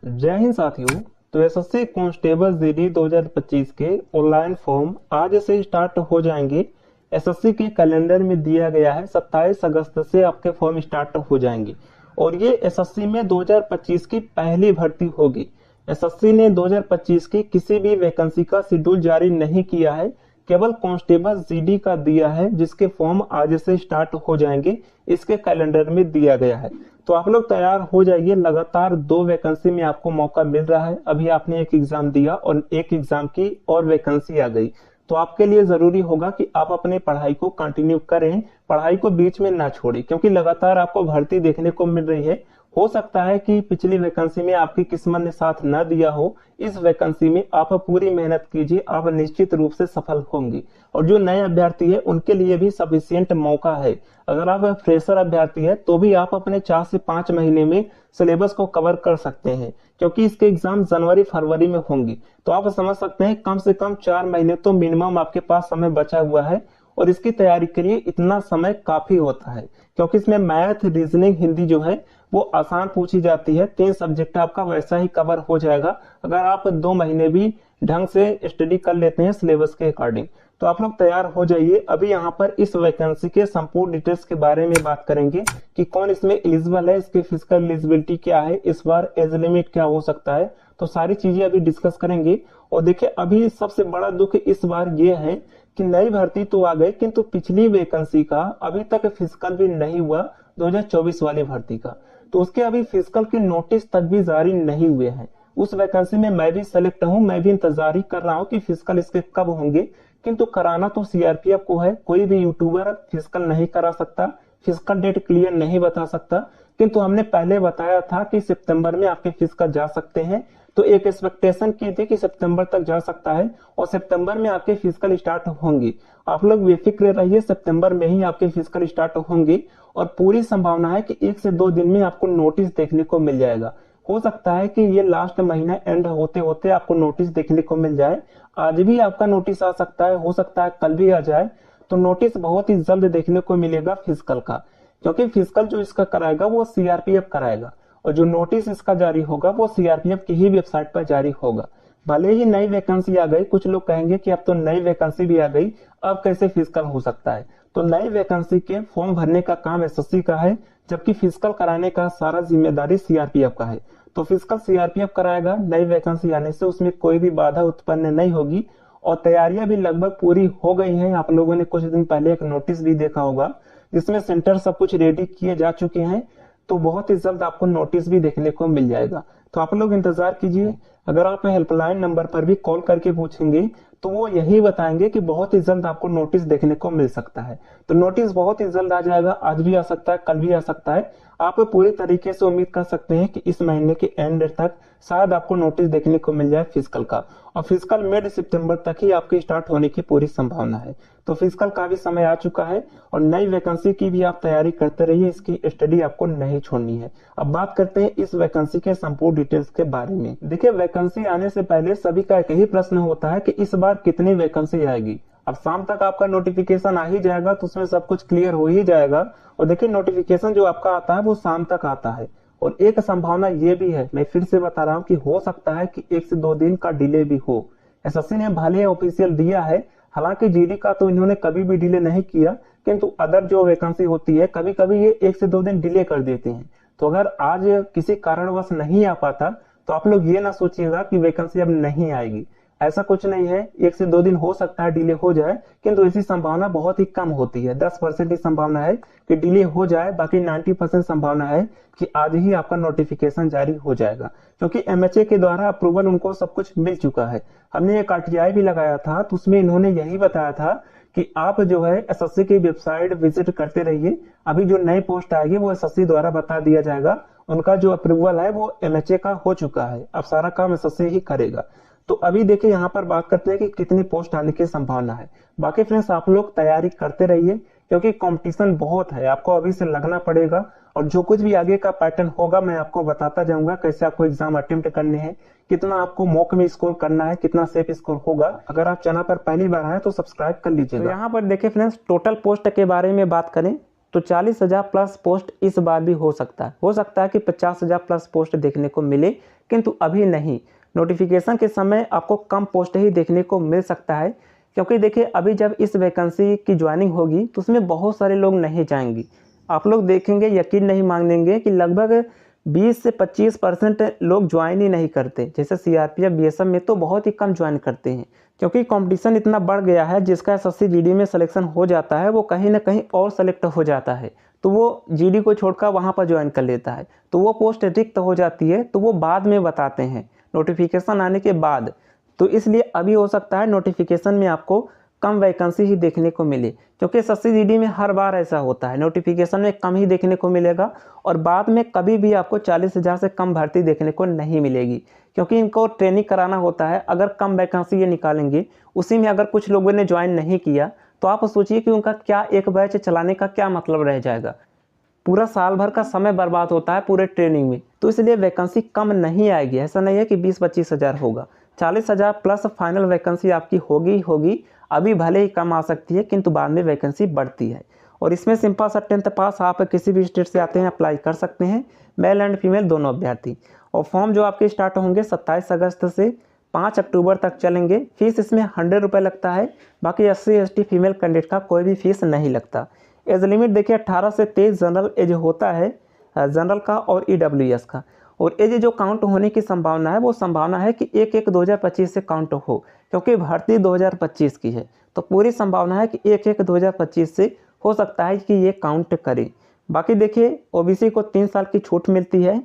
जय हिंद साथियों। तो एसएससी कांस्टेबल जीडी 2025 के ऑनलाइन फॉर्म आज से स्टार्ट हो जाएंगे। एसएससी के कैलेंडर में दिया गया है 27 अगस्त से आपके फॉर्म स्टार्ट हो जाएंगे और ये एसएससी में 2025 की पहली भर्ती होगी। एसएससी ने 2025 की किसी भी वैकेंसी का शेड्यूल जारी नहीं किया है, केवल कांस्टेबल जीडी का दिया है जिसके फॉर्म आज से स्टार्ट हो जाएंगे। इसके कैलेंडर में दिया गया है, तो आप लोग तैयार हो जाइए। लगातार 2 वैकेंसी में आपको मौका मिल रहा है। अभी आपने एक एग्जाम दिया और एक एग्जाम की और वैकेंसी आ गई, तो आपके लिए जरूरी होगा कि आप अपने पढ़ाई को कंटिन्यू करें, पढ़ाई को बीच में ना छोड़ें, क्योंकि लगातार आपको भर्ती देखने को मिल रही है। हो सकता है कि पिछली वैकेंसी में आपकी किस्मत ने साथ न दिया हो, इस वैकेंसी में आप पूरी मेहनत कीजिए, आप निश्चित रूप से सफल होंगे। और जो नए अभ्यर्थी है उनके लिए भी सफिशिएंट मौका है। अगर आप फ्रेशर अभ्यर्थी है तो भी आप अपने 4 से 5 महीने में सिलेबस को कवर कर सकते हैं, क्योंकि इसके एग्जाम जनवरी फरवरी में होंगे। तो आप समझ सकते हैं कम से कम 4 महीने तो मिनिमम आपके पास समय बचा हुआ है और इसकी तैयारी के लिए इतना समय काफी होता है, क्योंकि इसमें मैथ, रीजनिंग, हिंदी जो है वो आसान पूछी जाती है। 3 सब्जेक्ट आपका वैसा ही कवर हो जाएगा अगर आप 2 महीने भी ढंग से स्टडी कर लेते हैं सिलेबस के अकॉर्डिंग। तो आप लोग तैयार हो जाइए। अभी यहाँ पर इस वैकेंसी के संपूर्ण डिटेल्स के बारे में बात करेंगे कि कौन इसमें एलिजिबल है, इसकी फिजिकल एलिजिबिलिटी क्या है, इस बार एज लिमिट क्या हो सकता है, तो सारी चीजें अभी डिस्कस करेंगे। और देखिए, अभी सबसे बड़ा दुख इस बार ये है कि नई भर्ती तो आ गई, किंतु पिछली वैकेंसी का अभी तक फिजिकल भी नहीं हुआ, 2024 वाली भर्ती का। तो उसके अभी फिजिकल के नोटिस तक भी जारी नहीं हुए हैं। उस वैकेंसी में मैं भी सेलेक्ट हूं, मैं भी इंतजार ही कर रहा हूं कि फिजिकल इसके कब होंगे, किंतु कराना तो सीआरपीएफ को है। कोई भी यूट्यूबर फिजिकल नहीं करा सकता, फिजिकल डेट क्लियर नहीं बता सकता। किंतु हमने पहले बताया था कि सितंबर में आपके फिजिकल जा सकते हैं, तो एक एक्सपेक्टेशन की थी कि सितंबर तक जा सकता है और सितंबर में आपके फिजिकल स्टार्ट होंगे। आप लोग बेफिक्र रहिए, सितंबर में ही आपके फिजिकल स्टार्ट होंगे और पूरी संभावना है कि 1 से 2 दिन में आपको नोटिस देखने को मिल जाएगा। हो सकता है कि ये लास्ट महीना एंड होते होते आपको नोटिस देखने को मिल जाए। आज भी आपका नोटिस आ सकता है, हो सकता है कल भी आ जाए। तो नोटिस बहुत ही जल्द देखने को मिलेगा फिजिकल का, क्योंकि फिजिकल जो इसका कराएगा वो सीआरपीएफ कराएगा और जो नोटिस इसका जारी होगा वो सीआरपीएफ की ही वेबसाइट पर जारी होगा। भले ही नई वैकेंसी आ गई, कुछ लोग कहेंगे कि अब तो नई वैकेंसी भी आ गई, अब कैसे फिजिकल हो सकता है। तो नई वैकेंसी के फॉर्म भरने का काम एसएससी का है, जबकि फिजिकल कराने का सारा जिम्मेदारी सीआरपीएफ का है। तो फिजिकल सीआरपीएफ कराएगा। नई वैकेंसी आने से उसमें कोई भी बाधा उत्पन्न नहीं होगी और तैयारियां भी लगभग पूरी हो गई हैं। आप लोगों ने कुछ दिन पहले एक नोटिस भी देखा होगा जिसमें सेंटर सब कुछ रेडी किए जा चुके हैं, तो बहुत ही जल्द आपको नोटिस भी देखने को मिल जाएगा। तो आप लोग इंतजार कीजिए। अगर आप हेल्पलाइन नंबर पर भी कॉल करके पूछेंगे तो वो यही बताएंगे कि बहुत ही जल्द आपको नोटिस देखने को मिल सकता है। तो नोटिस बहुत ही जल्द आ जाएगा, आज भी आ सकता है, कल भी आ सकता है। आप पूरी तरीके से उम्मीद कर सकते हैं कि इस महीने के एंड तक शायद आपको नोटिस देखने को मिल जाए फिजिकल का, और फिजिकल मिड सितंबर तक ही आपके स्टार्ट होने की पूरी संभावना है। तो फिजिकल का भी समय आ चुका है और नई वैकेंसी की भी आप तैयारी करते रहिए, इसकी स्टडी आपको नहीं छोड़नी है। अब बात करते हैं इस वैकेंसी के संपूर्ण डिटेल्स के बारे में। देखिए, वैकेंसी आने से पहले सभी का एक ही प्रश्न होता है कि इस बार कितनी वैकेंसी आएगी। अब शाम तक आपका नोटिफिकेशन आ ही जाएगा तो उसमें सब कुछ क्लियर हो ही जाएगा। और देखिए, नोटिफिकेशन जो आपका आता है वो शाम तक आता है और एक संभावना ये भी है, मैं फिर से बता रहा हूँ, कि हो सकता है कि 1 से 2 दिन का डिले भी हो। एसएससी ने भले ऑफिशियल दिया है, हालांकि जीडी का तो इन्होंने कभी भी डिले नहीं किया, किंतु अदर जो वैकेंसी होती है कभी कभी ये 1 से 2 दिन डिले कर देते हैं। तो अगर आज किसी कारणवश नहीं आ पाता तो आप लोग ये ना सोचिएगा कि वैकेंसी अब नहीं आएगी, ऐसा कुछ नहीं है। 1 से 2 दिन हो सकता है डिले हो जाए, किंतु ऐसी संभावना बहुत ही कम होती है। 10% की संभावना है कि डिले हो जाए, बाकी 90% संभावना है कि आज ही आपका नोटिफिकेशन जारी हो जाएगा, क्योंकि एमएचए के द्वारा अप्रूवल उनको सब कुछ मिल चुका है। हमने एक आरटीआई भी लगाया था तो उसमें इन्होंने यही बताया था कि आप जो है एसएससी की वेबसाइट विजिट करते रहिए। अभी जो नई पोस्ट आएगी वो एसएससी द्वारा बता दिया जाएगा। उनका जो अप्रूवल है वो एमएचए का हो चुका है, अब सारा काम एसएससी ही करेगा। तो अभी देखिए, यहाँ पर बात करते हैं कि कितनी पोस्ट आने की संभावना है। बाकी फ्रेंड्स, आप लोग तैयारी करते रहिए, क्योंकि कंपटीशन बहुत है, आपको अभी से लगना पड़ेगा। और जो कुछ भी आगे का पैटर्न होगा मैं आपको बताता जाऊंगा, कैसे आपको एग्जाम अटेम्प्ट करने हैं, कितना आपको मॉक में स्कोर करना है, कितना सेफ स्कोर होगा। अगर आप चैनल पर पहली बार आए तो सब्सक्राइब कर लीजिएगा। तो यहाँ पर देखिए फ्रेंड्स, टोटल पोस्ट के बारे में बात करें तो 40,000 प्लस पोस्ट इस बार भी हो सकता है कि 50,000 प्लस पोस्ट देखने को मिले, किंतु अभी नहीं। नोटिफिकेशन के समय आपको कम पोस्ट ही देखने को मिल सकता है, क्योंकि देखिए अभी जब इस वैकेंसी की ज्वाइनिंग होगी तो उसमें बहुत सारे लोग नहीं जाएंगे। आप लोग देखेंगे, यकीन नहीं मानेंगे कि लगभग 20 से 25% लोग ज्वाइन ही नहीं करते। जैसे सीआरपीएफ, बीएसएफ में तो बहुत ही कम ज्वाइन करते हैं, क्योंकि कंपटीशन इतना बढ़ गया है। जिसका एसएससी जीडी में सिलेक्शन हो जाता है वो कहीं ना कहीं और सेलेक्ट हो जाता है, तो वो जीडी को छोड़कर वहाँ पर ज्वाइन कर लेता है, तो वो पोस्ट रिक्त हो जाती है। तो वो बाद में बताते हैं, नोटिफिकेशन आने के बाद। तो इसलिए अभी हो सकता है नोटिफिकेशन में आपको कम वैकेंसी ही देखने को मिले, क्योंकि एसएससी जीडी में हर बार ऐसा होता है, नोटिफिकेशन में कम ही देखने को मिलेगा और बाद में कभी भी आपको 40,000 से कम भर्ती देखने को नहीं मिलेगी, क्योंकि इनको ट्रेनिंग कराना होता है। अगर कम वैकेंसी ये निकालेंगे, उसी में अगर कुछ लोगों ने ज्वाइन नहीं किया, तो आप सोचिए कि उनका क्या एक बैच चलाने का क्या मतलब रह जाएगा। पूरा साल भर का समय बर्बाद होता है पूरे ट्रेनिंग में। तो इसलिए वैकेंसी कम नहीं आएगी, ऐसा नहीं है कि 20-25 हज़ार होगा। 40,000 प्लस फाइनल वैकेंसी आपकी होगी। अभी भले ही कम आ सकती है, किंतु बाद में वैकेंसी बढ़ती है। और इसमें सिंपल सा 10th पास आप किसी भी स्टेट से आते हैं अप्लाई कर सकते हैं, मेल एंड फीमेल दोनों अभ्यर्थी। और फॉर्म जो आपके स्टार्ट होंगे 27 अगस्त से 5 अक्टूबर तक चलेंगे। फीस इसमें 100 रुपये लगता है। बाकी SC ST फीमेल कैंडिडेट का कोई भी फीस नहीं लगता। एज लिमिट देखिए 18 से 23 जनरल एज होता है, जनरल का और EWS का। और एज जो काउंट होने की संभावना है, वो संभावना है कि 1/1/2025 से काउंट हो, क्योंकि भर्ती 2025 की है। तो पूरी संभावना है कि 1/1/2025 से हो सकता है कि ये काउंट करे। बाकी देखिए OBC को 3 साल की छूट मिलती है,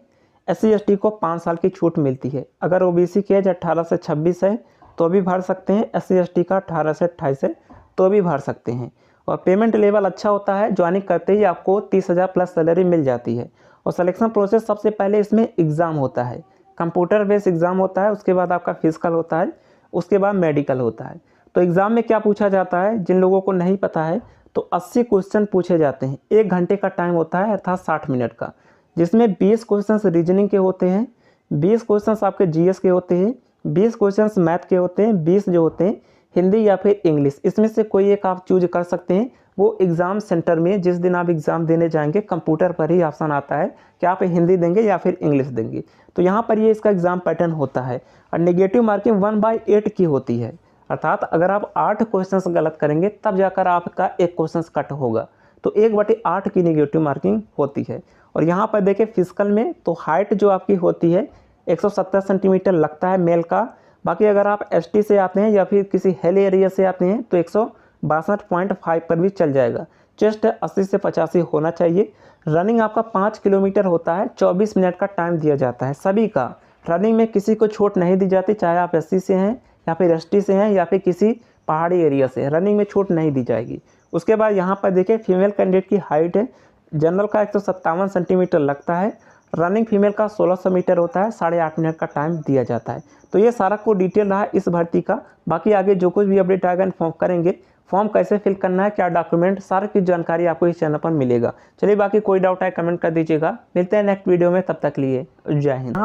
SC ST को 5 साल की छूट मिलती है। अगर OBC की एज 18 से 26 है तो भी भर सकते हैं, SC ST का 18 से 28 है तो भी भर सकते हैं। और पेमेंट लेवल अच्छा होता है, ज्वाइनिंग करते ही आपको 30,000 प्लस सैलरी मिल जाती है। और सिलेक्शन प्रोसेस सबसे पहले इसमें एग्ज़ाम होता है, कंप्यूटर बेस्ड एग्ज़ाम होता है, उसके बाद आपका फिजिकल होता है, उसके बाद मेडिकल होता है। तो एग्ज़ाम में क्या पूछा जाता है, जिन लोगों को नहीं पता है, तो 80 क्वेश्चन पूछे जाते हैं। 1 घंटे का टाइम होता है, अर्थात 60 मिनट का, जिसमें 20 क्वेश्चन रीजनिंग के होते हैं, 20 क्वेश्चन आपके GS के होते हैं, 20 क्वेश्चन मैथ के होते हैं, 20 जो होते हैं हिंदी या फिर इंग्लिश। इसमें से कोई एक आप चूज कर सकते हैं। वो एग्ज़ाम सेंटर में जिस दिन आप एग्ज़ाम देने जाएंगे, कंप्यूटर पर ही ऑप्शन आता है कि आप हिंदी देंगे या फिर इंग्लिश देंगे। तो यहाँ पर ये इसका एग्ज़ाम पैटर्न होता है। और नेगेटिव मार्किंग 1/8 की होती है, अर्थात अगर आप 8 क्वेश्चंस गलत करेंगे तब जाकर आपका एक क्वेश्चन कट होगा। तो 1/8 की नेगेटिव मार्किंग होती है। और यहाँ पर देखिए फिजिकल में तो हाइट जो आपकी होती है 170 सेंटीमीटर लगता है मेल का। बाकी अगर आप ST से आते हैं या फिर किसी हिल एरिया से आते हैं तो 162.5 पर भी चल जाएगा। चेस्ट 80 से 85 होना चाहिए। रनिंग आपका 5 किलोमीटर होता है, 24 मिनट का टाइम दिया जाता है सभी का। रनिंग में किसी को छूट नहीं दी जाती, चाहे आप SC से हैं या फिर ST से हैं या फिर किसी पहाड़ी एरिया से, रनिंग में छूट नहीं दी जाएगी। उसके बाद यहाँ पर देखिए फीमेल कैंडिडेट की हाइट है, जनरल का 157 सेंटीमीटर लगता है, रनिंग फीमेल का 1600 मीटर होता है, 8.5 मिनट का टाइम दिया जाता है। तो ये सारा को डिटेल रहा इस भर्ती का। बाकी आगे जो कुछ भी अपडेट आएगा इन्फॉर्म करेंगे। फॉर्म कैसे फिल करना है, क्या डॉक्यूमेंट, सारी की जानकारी आपको इस चैनल पर मिलेगा। चलिए बाकी कोई डाउट है कमेंट कर दीजिएगा। मिलते हैं नेक्स्ट वीडियो में, तब तक लिए जय हिंद।